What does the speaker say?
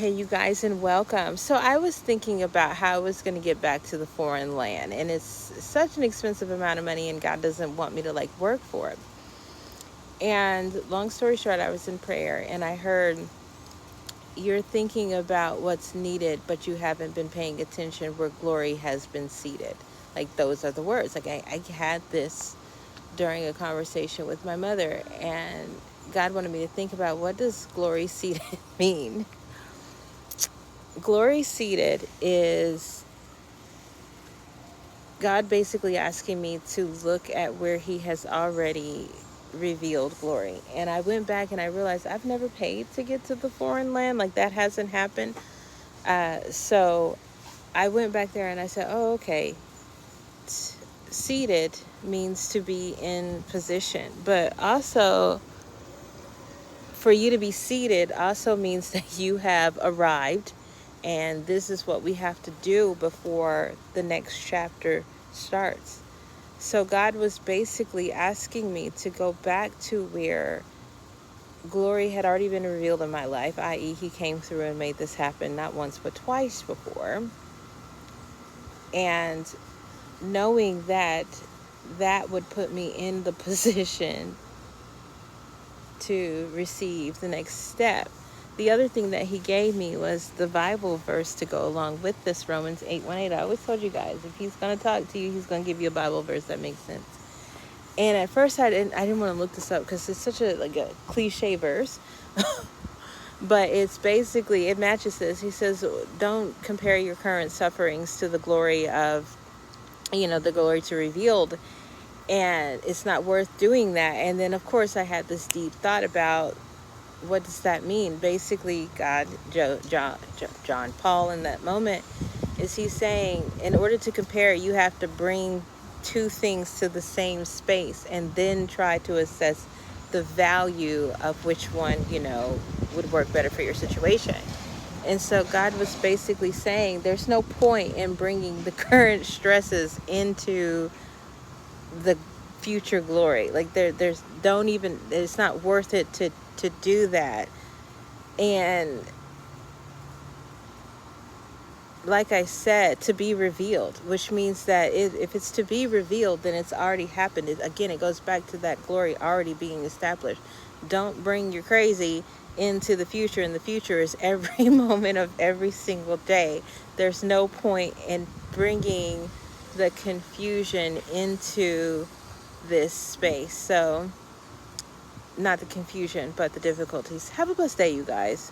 Hey, you guys, and welcome. So, I was thinking about how I was going to get back to the foreign land, and it's such an expensive amount of money, and God doesn't want me to work for it. And long story short, I was in prayer, and I heard, you're thinking about what's needed, but you haven't been paying attention where glory has been seated. Those are the words. I had this during a conversation with my mother, and God wanted me to think about, what does glory seated mean? Glory seated is God basically asking me to look at where he has already revealed glory. And I went back and I realized I've never paid to get to the foreign land. That hasn't happened. So I went back there and I said, oh, okay. Seated means to be in position, but also for you to be seated also means that you have arrived, and this is what we have to do before the next chapter starts. So God was basically asking me to go back to where glory had already been revealed in my life, i.e. he came through and made this happen not once but twice before. And knowing that that would put me in the position to receive the next step. The other thing that he gave me was the Bible verse to go along with this, Romans 8:18. I always told you guys, if he's going to talk to you, he's going to give you a Bible verse that makes sense. And at first I didn't want to look this up because it's such a cliche verse. But it's basically, it matches this. He says, don't compare your current sufferings to the glory of, the glory to revealed. And it's not worth doing that. And then, of course, I had this deep thought about, what does that mean? Basically, God, John Paul in that moment, is he saying, in order to compare, you have to bring two things to the same space and then try to assess the value of which one, would work better for your situation. And so God was basically saying, there's no point in bringing the current stresses into the future glory. It's not worth it to do that. And like I said, to be revealed, which means that if it's to be revealed, then it's already happened. Again, it goes back to that glory already being established. Don't bring your crazy into the future, and the future is every moment of every single day. There's no point in bringing the confusion into this space. So, not the confusion, but the difficulties. Have a blessed day, you guys.